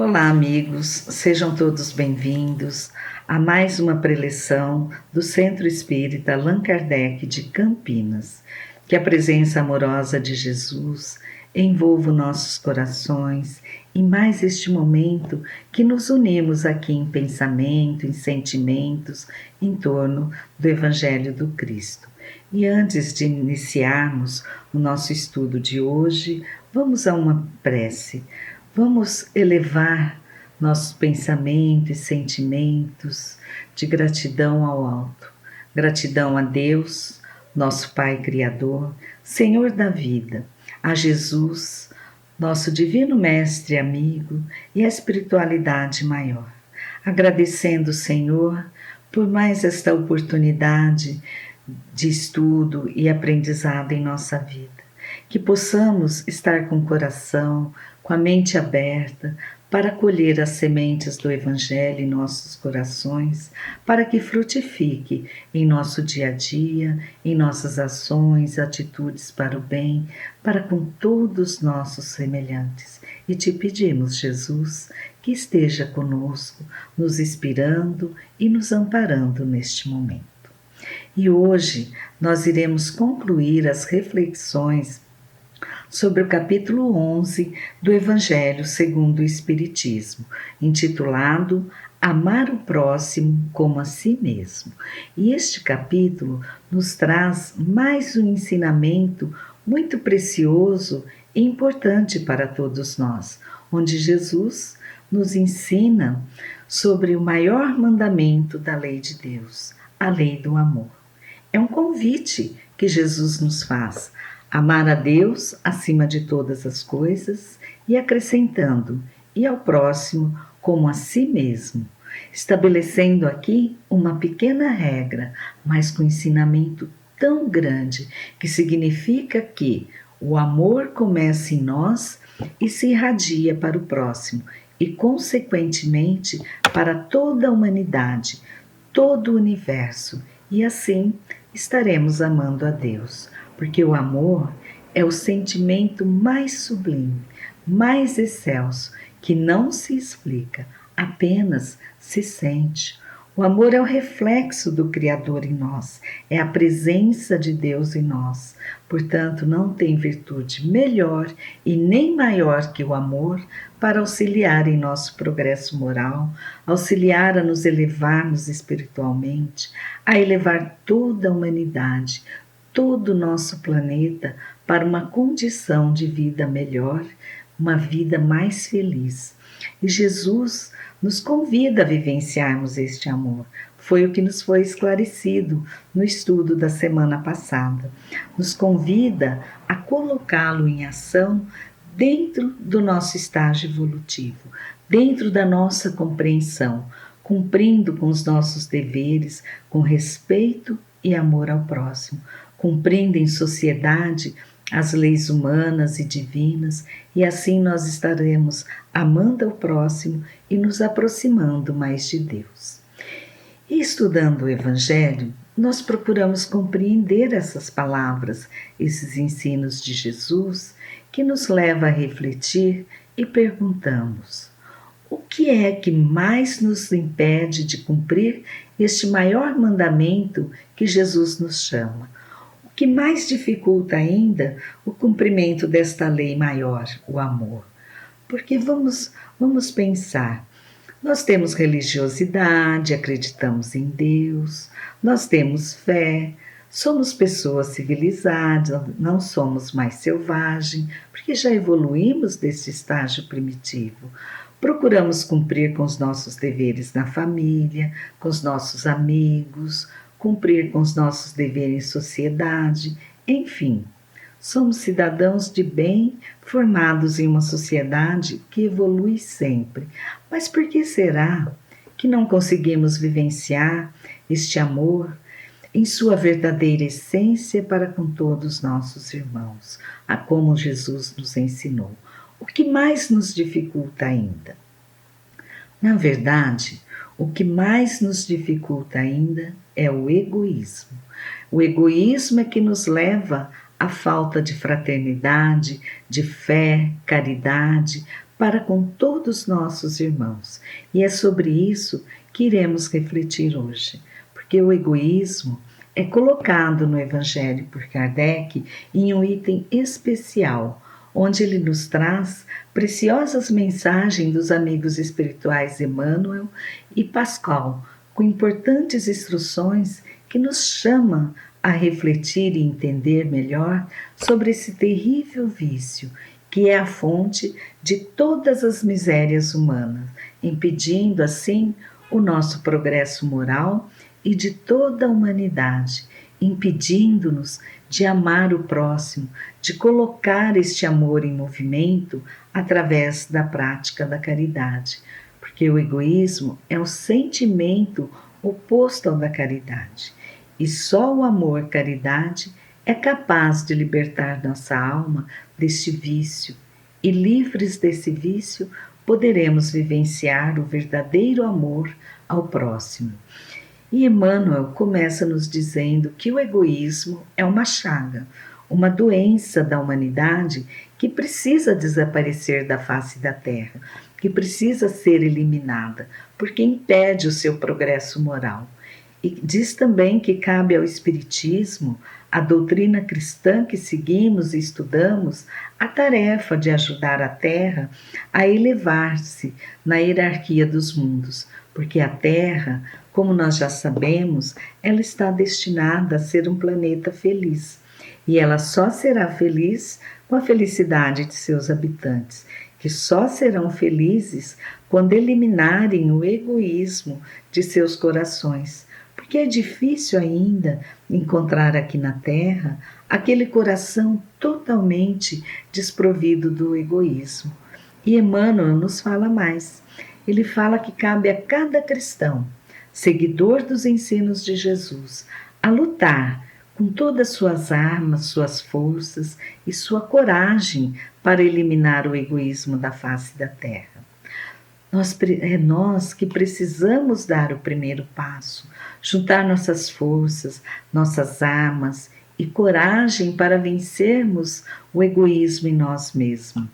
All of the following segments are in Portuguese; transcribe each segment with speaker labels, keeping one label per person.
Speaker 1: Olá, amigos, sejam todos bem-vindos a mais uma preleção do Centro Espírita Allan Kardec de Campinas. Que a presença amorosa de Jesus envolva nossos corações e mais este momento que nos unimos aqui em pensamento, em sentimentos, em torno do Evangelho do Cristo. E antes de iniciarmos o nosso estudo de hoje, vamos a uma prece. Vamos elevar nossos pensamentos e sentimentos de gratidão ao alto. Gratidão a Deus, nosso Pai Criador, Senhor da vida, a Jesus, nosso Divino Mestre e amigo e a espiritualidade maior. Agradecendo, Senhor, por mais esta oportunidade de estudo e aprendizado em nossa vida. Que possamos estar com o coração, com a mente aberta, para colher as sementes do Evangelho em nossos corações, para que frutifique em nosso dia a dia, em nossas ações, atitudes para o bem, para com todos nossos semelhantes. E te pedimos, Jesus, que esteja conosco, nos inspirando e nos amparando neste momento. E hoje nós iremos concluir as reflexões sobre o capítulo 11 do Evangelho segundo o Espiritismo, intitulado Amar o Próximo como a Si Mesmo. E este capítulo nos traz mais um ensinamento muito precioso e importante para todos nós, onde Jesus nos ensina sobre o maior mandamento da lei de Deus, a lei do amor. É um convite que Jesus nos faz: amar a Deus acima de todas as coisas e acrescentando, e ao próximo como a si mesmo, estabelecendo aqui uma pequena regra, mas com ensinamento tão grande, que significa que o amor começa em nós e se irradia para o próximo e, consequentemente, para toda a humanidade, todo o universo, e assim estaremos amando a Deus. Porque o amor é o sentimento mais sublime, mais excelso, que não se explica, apenas se sente. O amor é o reflexo do Criador em nós, é a presença de Deus em nós. Portanto, não tem virtude melhor e nem maior que o amor para auxiliar em nosso progresso moral, auxiliar a nos elevarmos espiritualmente, a elevar toda a humanidade, todo o nosso planeta para uma condição de vida melhor, uma vida mais feliz. E Jesus nos convida a vivenciarmos este amor. Foi o que nos foi esclarecido no estudo da semana passada. Nos convida a colocá-lo em ação dentro do nosso estágio evolutivo, dentro da nossa compreensão, cumprindo com os nossos deveres, com respeito e amor ao próximo, cumprindo em sociedade as leis humanas e divinas, e assim nós estaremos amando ao próximo e nos aproximando mais de Deus. E estudando o Evangelho, nós procuramos compreender essas palavras, esses ensinos de Jesus, que nos leva a refletir e perguntamos: o que é que mais nos impede de cumprir este maior mandamento que Jesus nos chama? O que mais dificulta ainda o cumprimento desta lei maior, o amor? Porque vamos pensar, nós temos religiosidade, acreditamos em Deus, nós temos fé, somos pessoas civilizadas, não somos mais selvagens, porque já evoluímos desse estágio primitivo. Procuramos cumprir com os nossos deveres na família, com os nossos amigos, cumprir com os nossos deveres em sociedade, enfim. Somos cidadãos de bem formados em uma sociedade que evolui sempre. Mas por que será que não conseguimos vivenciar este amor em sua verdadeira essência para com todos nossos irmãos, a como Jesus nos ensinou? O que mais nos dificulta ainda? Na verdade, o que mais nos dificulta ainda é o egoísmo. O egoísmo é que nos leva à falta de fraternidade, de fé, caridade, para com todos os nossos irmãos. E é sobre isso que iremos refletir hoje, porque o egoísmo é colocado no Evangelho por Kardec em um item especial, onde ele nos traz preciosas mensagens dos amigos espirituais Emmanuel e Pascal, com importantes instruções que nos chamam a refletir e entender melhor sobre esse terrível vício, que é a fonte de todas as misérias humanas, impedindo assim o nosso progresso moral e de toda a humanidade, impedindo-nos de amar o próximo, de colocar este amor em movimento através da prática da caridade, porque o egoísmo é o sentimento oposto ao da caridade, e só o amor-caridade é capaz de libertar nossa alma deste vício, e livres desse vício poderemos vivenciar o verdadeiro amor ao próximo. E Emmanuel começa nos dizendo que o egoísmo é uma chaga, uma doença da humanidade que precisa desaparecer da face da terra, que precisa ser eliminada, porque impede o seu progresso moral. E diz também que cabe ao Espiritismo, a doutrina cristã que seguimos e estudamos, a tarefa de ajudar a Terra a elevar-se na hierarquia dos mundos, porque a Terra, como nós já sabemos, ela está destinada a ser um planeta feliz. E ela só será feliz com a felicidade de seus habitantes, que só serão felizes quando eliminarem o egoísmo de seus corações. Porque é difícil ainda encontrar aqui na Terra aquele coração totalmente desprovido do egoísmo. E Emmanuel nos fala mais. Ele fala que cabe a cada cristão, seguidor dos ensinos de Jesus, a lutar com todas suas armas, suas forças e sua coragem para eliminar o egoísmo da face da terra. É nós que precisamos dar o primeiro passo, juntar nossas forças, nossas armas e coragem para vencermos o egoísmo em nós mesmos.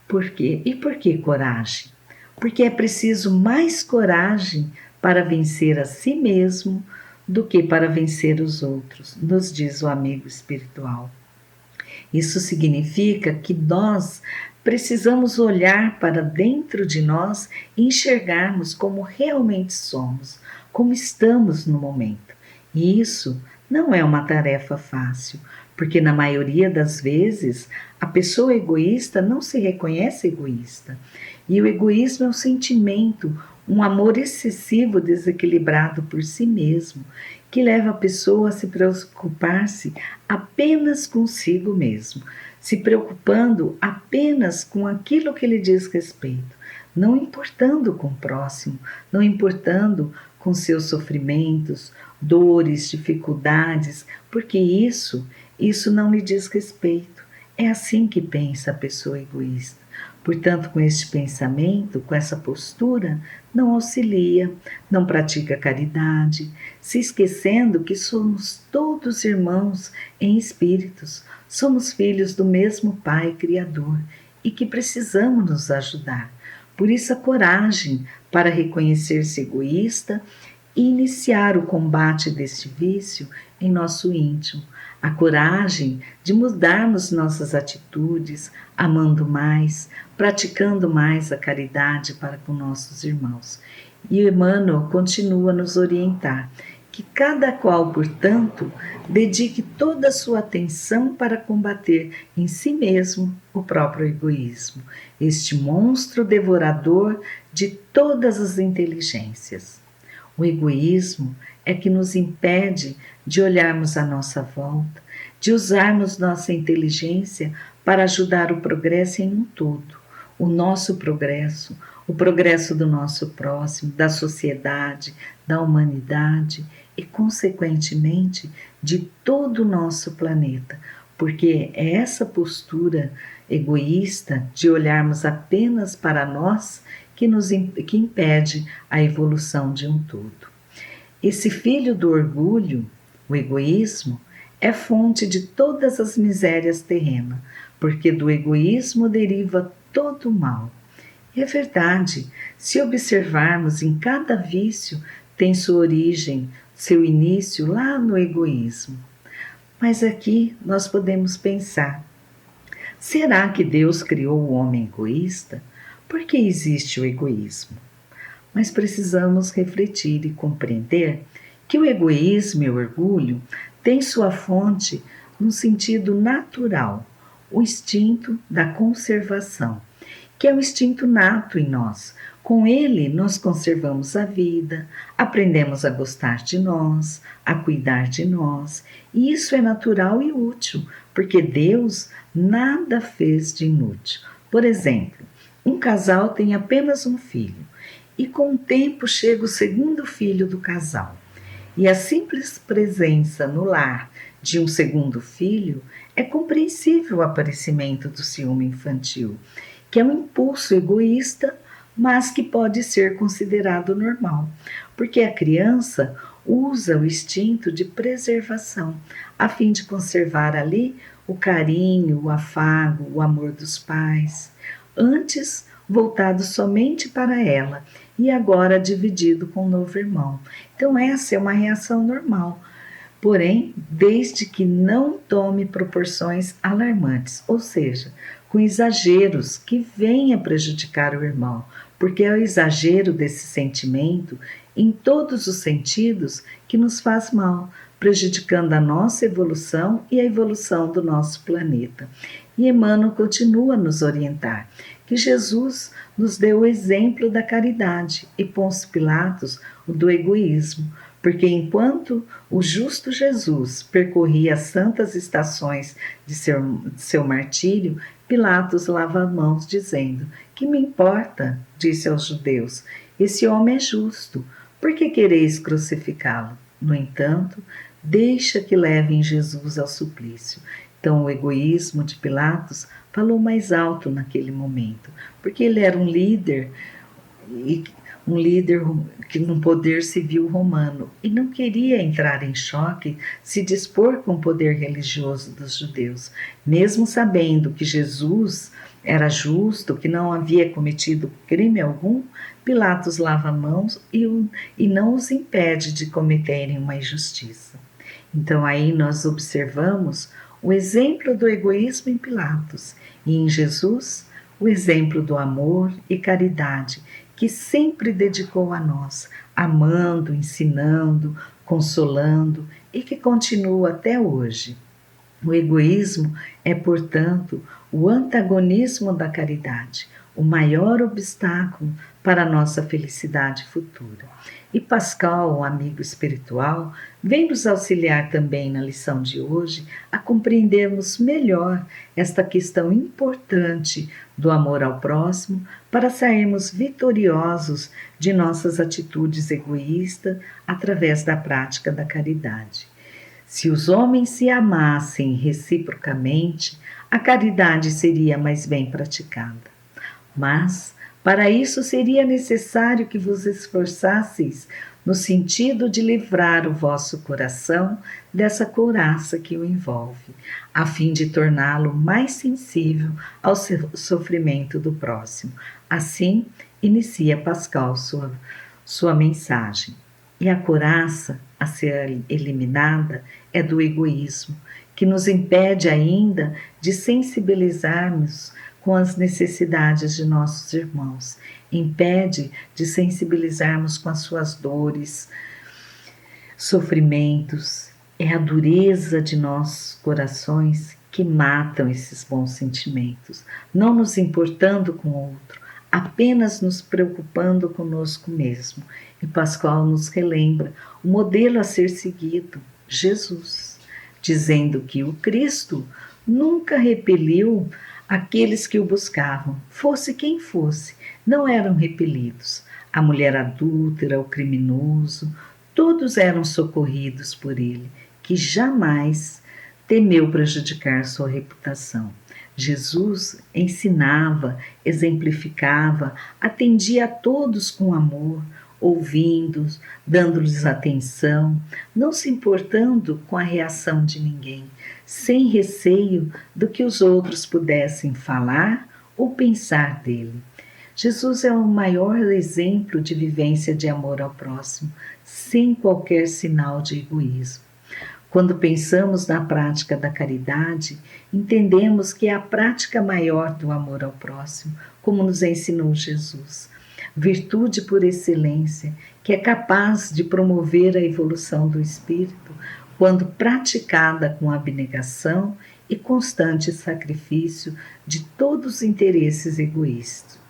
Speaker 1: Por quê? E por que coragem? Porque é preciso mais coragem para vencer a si mesmo do que para vencer os outros, nos diz o amigo espiritual. Isso significa que nós precisamos olhar para dentro de nós e enxergarmos como realmente somos, como estamos no momento. E isso não é uma tarefa fácil, porque na maioria das vezes a pessoa egoísta não se reconhece egoísta. E o egoísmo é um sentimento, um amor excessivo desequilibrado por si mesmo, que leva a pessoa a se preocupar-se apenas consigo mesmo, se preocupando apenas com aquilo que lhe diz respeito, não importando com o próximo, não importando com seus sofrimentos, dores, dificuldades, porque isso não lhe diz respeito. É assim que pensa a pessoa egoísta. Portanto, com este pensamento, com essa postura, não auxilia, não pratica caridade, se esquecendo que somos todos irmãos em espíritos, somos filhos do mesmo Pai Criador e que precisamos nos ajudar. Por isso, a coragem para reconhecer-se egoísta e iniciar o combate deste vício em nosso íntimo. A coragem de mudarmos nossas atitudes, amando mais, praticando mais a caridade para com nossos irmãos. E Emmanuel continua a nos orientar que cada qual, portanto, dedique toda a sua atenção para combater em si mesmo o próprio egoísmo, este monstro devorador de todas as inteligências. O egoísmo é que nos impede de olharmos à nossa volta, de usarmos nossa inteligência para ajudar o progresso em um todo, o nosso progresso, o progresso do nosso próximo, da sociedade, da humanidade e, consequentemente, de todo o nosso planeta, porque é essa postura egoísta de olharmos apenas para nós que impede a evolução de um todo. Esse filho do orgulho, o egoísmo, é fonte de todas as misérias terrenas, porque do egoísmo deriva todo o mal. E é verdade, se observarmos, em cada vício tem sua origem, seu início lá no egoísmo. Mas aqui nós podemos pensar: será que Deus criou o homem egoísta? Por que existe o egoísmo? Mas precisamos refletir e compreender que o egoísmo e o orgulho têm sua fonte no sentido natural, o instinto da conservação, que é o instinto nato em nós. Com ele, nós conservamos a vida, aprendemos a gostar de nós, a cuidar de nós, e isso é natural e útil, porque Deus nada fez de inútil. Por exemplo, um casal tem apenas um filho, e com o tempo chega o segundo filho do casal. E a simples presença no lar de um segundo filho é compreensível o aparecimento do ciúme infantil, que é um impulso egoísta, mas que pode ser considerado normal, porque a criança usa o instinto de preservação a fim de conservar ali o carinho, o afago, o amor dos pais, antes voltado somente para ela e agora dividido com o novo irmão. Então essa é uma reação normal, porém, desde que não tome proporções alarmantes, ou seja, com exageros que venha prejudicar o irmão, porque é o exagero desse sentimento, em todos os sentidos, que nos faz mal, prejudicando a nossa evolução e a evolução do nosso planeta. E Emmanuel continua a nos orientar que Jesus nos deu o exemplo da caridade e Pôncio Pilatos o do egoísmo, porque enquanto o justo Jesus percorria as santas estações de seu martírio, Pilatos lava as mãos dizendo: que me importa, disse aos judeus, esse homem é justo, por que quereis crucificá-lo? No entanto, deixa que levem Jesus ao suplício. Então o egoísmo de Pilatos falou mais alto naquele momento, porque ele era um líder que no poder civil romano e não queria entrar em choque, se dispor com o poder religioso dos judeus, mesmo sabendo que Jesus era justo, que não havia cometido crime algum. Pilatos lava mãos e não os impede de cometerem uma injustiça. Então aí nós observamos o exemplo do egoísmo em Pilatos e em Jesus o exemplo do amor e caridade que sempre dedicou a nós, amando, ensinando, consolando e que continua até hoje. O egoísmo é, portanto, o antagonismo da caridade, o maior obstáculo para a nossa felicidade futura. E Pascal, um amigo espiritual, vem nos auxiliar também na lição de hoje a compreendermos melhor esta questão importante do amor ao próximo para sairmos vitoriosos de nossas atitudes egoístas através da prática da caridade. Se os homens se amassem reciprocamente, a caridade seria mais bem praticada. Mas, para isso, seria necessário que vos esforçasseis no sentido de livrar o vosso coração dessa couraça que o envolve, a fim de torná-lo mais sensível ao sofrimento do próximo. Assim, inicia Pascal sua mensagem. E a couraça a ser eliminada é do egoísmo, que nos impede ainda de sensibilizarmos com as necessidades de nossos irmãos, impede de sensibilizarmos com as suas dores, sofrimentos. É a dureza de nossos corações que matam esses bons sentimentos, não nos importando com o outro, apenas nos preocupando conosco mesmo. E Pascal nos relembra o modelo a ser seguido, Jesus, dizendo que o Cristo nunca repeliu aqueles que o buscavam, fosse quem fosse, não eram repelidos. A mulher adúltera, o criminoso, todos eram socorridos por ele, que jamais temeu prejudicar sua reputação. Jesus ensinava, exemplificava, atendia a todos com amor, ouvindo-os, dando-lhes atenção, não se importando com a reação de ninguém, sem receio do que os outros pudessem falar ou pensar dele. Jesus é o maior exemplo de vivência de amor ao próximo, sem qualquer sinal de egoísmo. Quando pensamos na prática da caridade, entendemos que é a prática maior do amor ao próximo, como nos ensinou Jesus. Virtude por excelência, que é capaz de promover a evolução do espírito quando praticada com abnegação e constante sacrifício de todos os interesses egoísticos.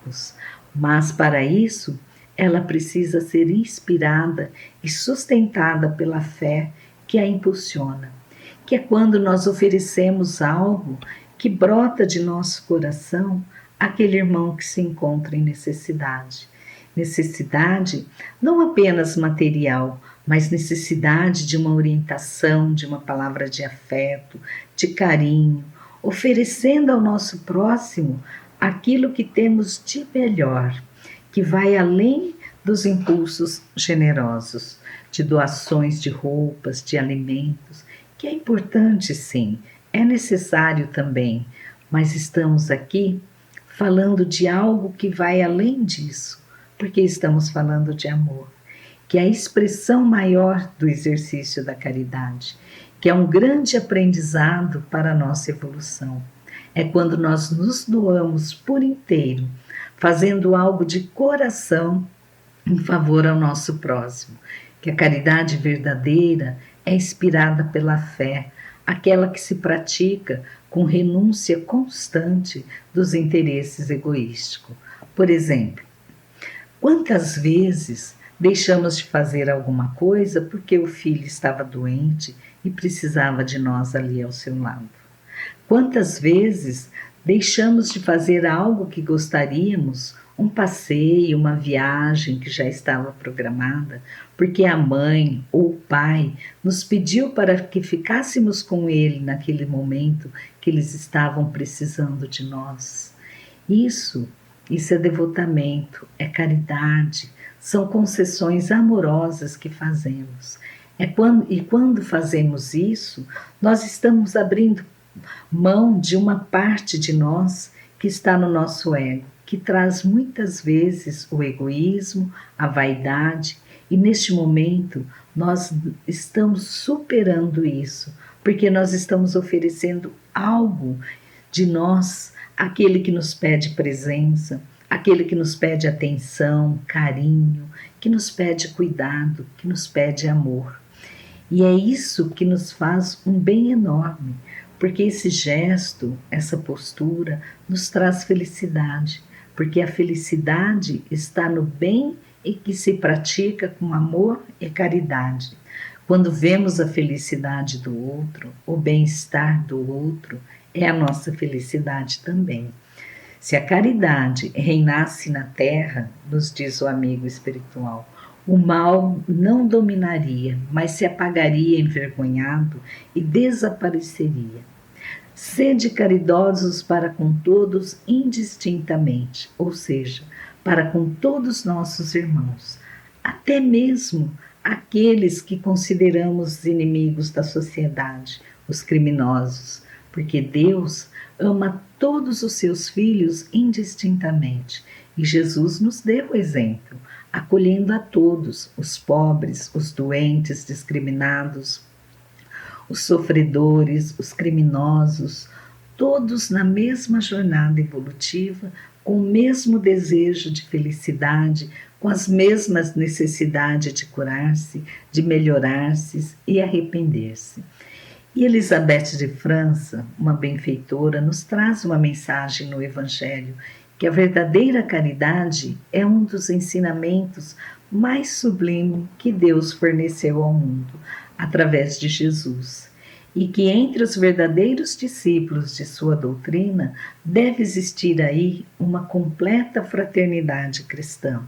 Speaker 1: Mas para isso, ela precisa ser inspirada e sustentada pela fé que a impulsiona, que é quando nós oferecemos algo que brota de nosso coração àquele irmão que se encontra em necessidade. Necessidade não apenas material, mas necessidade de uma orientação, de uma palavra de afeto, de carinho, oferecendo ao nosso próximo aquilo que temos de melhor, que vai além dos impulsos generosos, de doações de roupas, de alimentos, que é importante sim, é necessário também, mas estamos aqui falando de algo que vai além disso, porque estamos falando de amor, que é a expressão maior do exercício da caridade, que é um grande aprendizado para a nossa evolução. É quando nós nos doamos por inteiro, fazendo algo de coração em favor ao nosso próximo, que a caridade verdadeira é inspirada pela fé, aquela que se pratica com renúncia constante dos interesses egoísticos. Por exemplo, quantas vezes deixamos de fazer alguma coisa porque o filho estava doente e precisava de nós ali ao seu lado? Quantas vezes deixamos de fazer algo que gostaríamos, um passeio, uma viagem que já estava programada, porque a mãe ou o pai nos pediu para que ficássemos com ele naquele momento que eles estavam precisando de nós? Isso é devotamento, é caridade, são concessões amorosas que fazemos. E quando fazemos isso, nós estamos abrindo mão de uma parte de nós que está no nosso ego, que traz muitas vezes o egoísmo, a vaidade, e neste momento nós estamos superando isso, porque nós estamos oferecendo algo de nós, aquele que nos pede presença, aquele que nos pede atenção, carinho, que nos pede cuidado, que nos pede amor. E é isso que nos faz um bem enorme, porque esse gesto, essa postura, nos traz felicidade, porque a felicidade está no bem e que se pratica com amor e caridade. Quando vemos a felicidade do outro, o bem-estar do outro, é a nossa felicidade também. Se a caridade reinasse na terra, nos diz o amigo espiritual, o mal não dominaria, mas se apagaria envergonhado e desapareceria. Sede caridosos para com todos indistintamente, ou seja, para com todos nossos irmãos, até mesmo aqueles que consideramos inimigos da sociedade, os criminosos, porque Deus ama todos os seus filhos indistintamente e Jesus nos deu o exemplo, acolhendo a todos, os pobres, os doentes, discriminados, os sofredores, os criminosos, todos na mesma jornada evolutiva, com o mesmo desejo de felicidade, com as mesmas necessidades de curar-se, de melhorar-se e arrepender-se. E Elizabeth de França, uma benfeitora, nos traz uma mensagem no Evangelho que a verdadeira caridade é um dos ensinamentos mais sublimes que Deus forneceu ao mundo, através de Jesus, e que entre os verdadeiros discípulos de sua doutrina deve existir aí uma completa fraternidade cristã.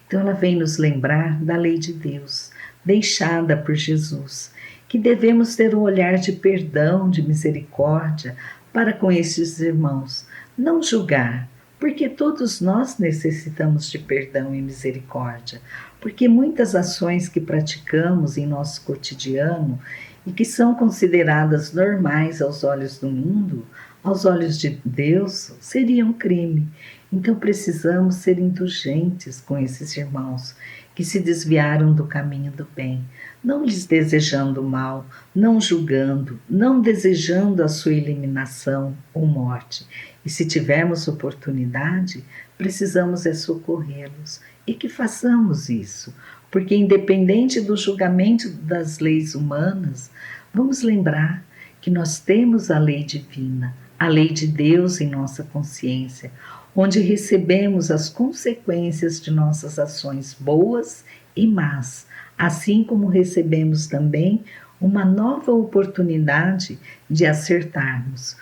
Speaker 1: Então ela vem nos lembrar da lei de Deus, deixada por Jesus, que devemos ter um olhar de perdão, de misericórdia para com esses irmãos, não julgar, porque todos nós necessitamos de perdão e misericórdia, porque muitas ações que praticamos em nosso cotidiano e que são consideradas normais aos olhos do mundo, aos olhos de Deus, seriam crime. Então precisamos ser indulgentes com esses irmãos que se desviaram do caminho do bem, não lhes desejando mal, não julgando, não desejando a sua eliminação ou morte. E se tivermos oportunidade, precisamos socorrê-los e que façamos isso, porque independente do julgamento das leis humanas, vamos lembrar que nós temos a lei divina, a lei de Deus em nossa consciência, onde recebemos as consequências de nossas ações boas e más, assim como recebemos também uma nova oportunidade de acertarmos.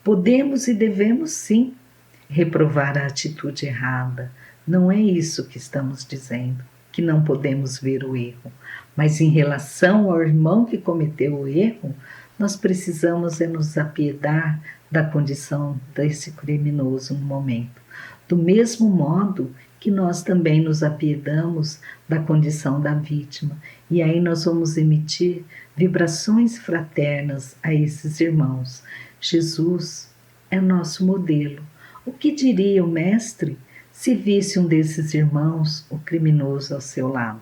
Speaker 1: Podemos e devemos sim reprovar a atitude errada. Não é isso que estamos dizendo, que não podemos ver o erro. Mas em relação ao irmão que cometeu o erro, nós precisamos nos apiedar da condição desse criminoso no momento. Do mesmo modo que nós também nos apiedamos da condição da vítima. E aí nós vamos emitir vibrações fraternas a esses irmãos. Jesus é nosso modelo. O que diria o mestre se visse um desses irmãos, o criminoso, ao seu lado?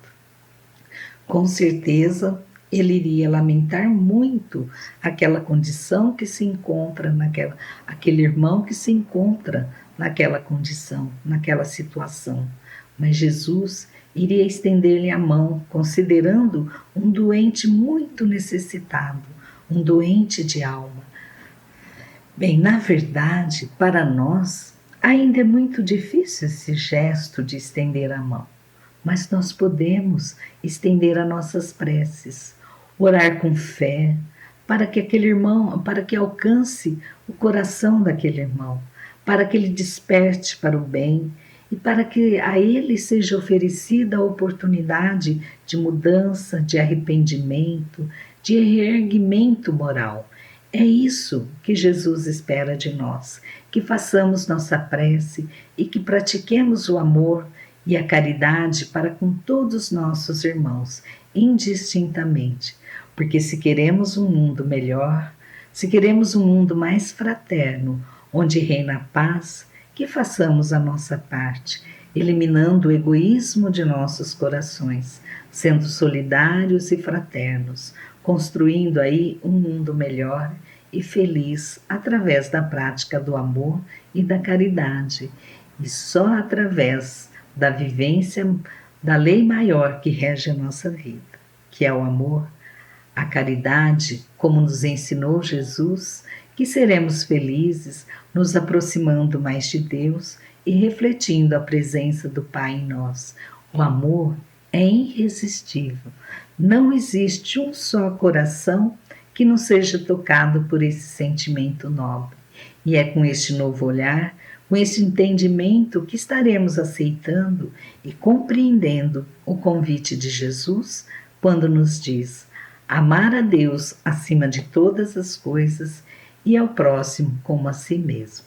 Speaker 1: Com certeza, ele iria lamentar muito aquela condição que se encontra aquele irmão que se encontra naquela condição, naquela situação. Mas Jesus iria estender-lhe a mão, considerando um doente muito necessitado, um doente de alma. Bem, na verdade, para nós, ainda é muito difícil esse gesto de estender a mão, mas nós podemos estender as nossas preces, orar com fé, para que aquele irmão, para que alcance o coração daquele irmão, para que ele desperte para o bem e para que a ele seja oferecida a oportunidade de mudança, de arrependimento, de reerguimento moral. É isso que Jesus espera de nós, que façamos nossa prece e que pratiquemos o amor e a caridade para com todos os nossos irmãos, indistintamente, porque se queremos um mundo melhor, se queremos um mundo mais fraterno, onde reina a paz, que façamos a nossa parte, eliminando o egoísmo de nossos corações, sendo solidários e fraternos, construindo aí um mundo melhor e feliz através da prática do amor e da caridade, e só através da vivência da lei maior que rege a nossa vida, que é o amor, a caridade, como nos ensinou Jesus, que seremos felizes nos aproximando mais de Deus e refletindo a presença do Pai em nós. O amor é irresistível. Não existe um só coração que não seja tocado por esse sentimento nobre. E é com este novo olhar, com esse entendimento, que estaremos aceitando e compreendendo o convite de Jesus quando nos diz: amar a Deus acima de todas as coisas e ao próximo como a si mesmo.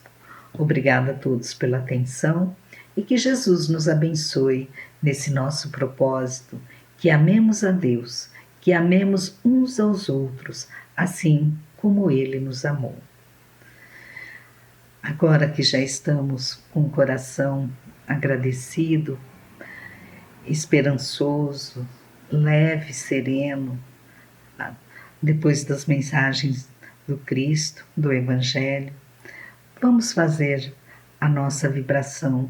Speaker 1: Obrigada a todos pela atenção e que Jesus nos abençoe nesse nosso propósito, que amemos a Deus, que amemos uns aos outros, assim como Ele nos amou. Agora que já estamos com o coração agradecido, esperançoso, leve, sereno, depois das mensagens do Cristo, do Evangelho, vamos fazer a nossa vibração,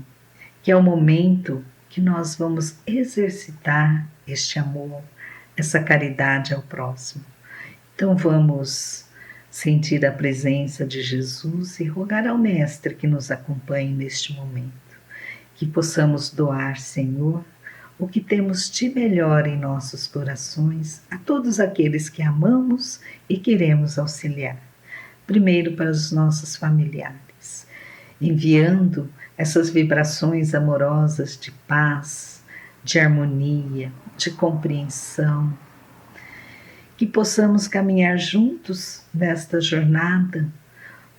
Speaker 1: que é o momento que nós vamos exercitar este amor, essa caridade ao próximo. Então vamos sentir a presença de Jesus e rogar ao Mestre que nos acompanhe neste momento, que possamos doar, Senhor, o que temos de melhor em nossos corações a todos aqueles que amamos e queremos auxiliar. Primeiro para os nossos familiares, enviando essas vibrações amorosas de paz, de harmonia, de compreensão, que possamos caminhar juntos nesta jornada,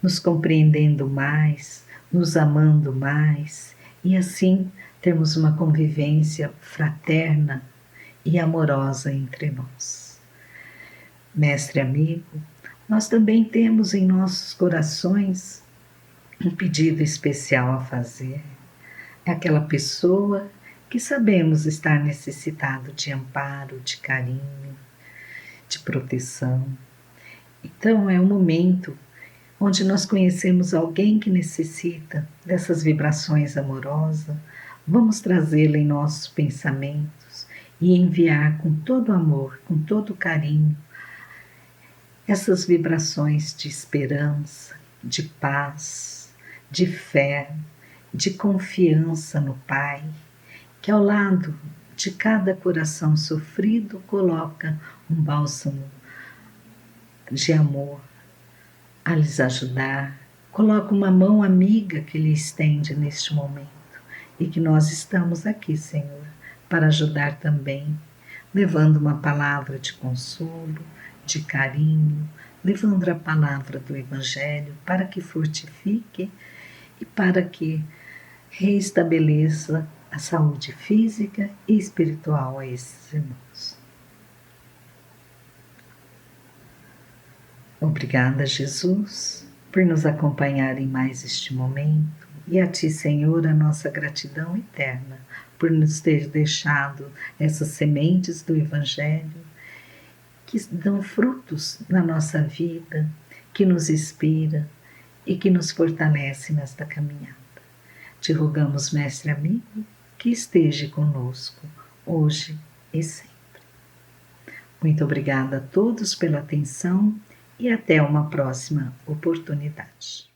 Speaker 1: nos compreendendo mais, nos amando mais e assim termos uma convivência fraterna e amorosa entre nós. Mestre amigo, nós também temos em nossos corações Um pedido especial a fazer é aquela pessoa que sabemos estar necessitado de amparo, de carinho, de proteção. Então é um momento onde nós conhecemos alguém que necessita dessas vibrações amorosas, vamos trazê-la em nossos pensamentos e enviar com todo amor, com todo carinho, essas vibrações de esperança, de paz, de fé, de confiança no Pai, que ao lado de cada coração sofrido coloca um bálsamo de amor a lhes ajudar, coloca uma mão amiga que lhe estende neste momento e que nós estamos aqui, Senhor, para ajudar também, levando uma palavra de consolo, de carinho, levando a palavra do Evangelho para que fortifique e para que reestabeleça a saúde física e espiritual a esses irmãos. Obrigada, Jesus, por nos acompanhar em mais este momento, e a Ti, Senhor, a nossa gratidão eterna por nos ter deixado essas sementes do Evangelho que dão frutos na nossa vida, que nos inspira e que nos fortalece nesta caminhada. Te rogamos, Mestre amigo, que esteja conosco hoje e sempre. Muito obrigada a todos pela atenção e até uma próxima oportunidade.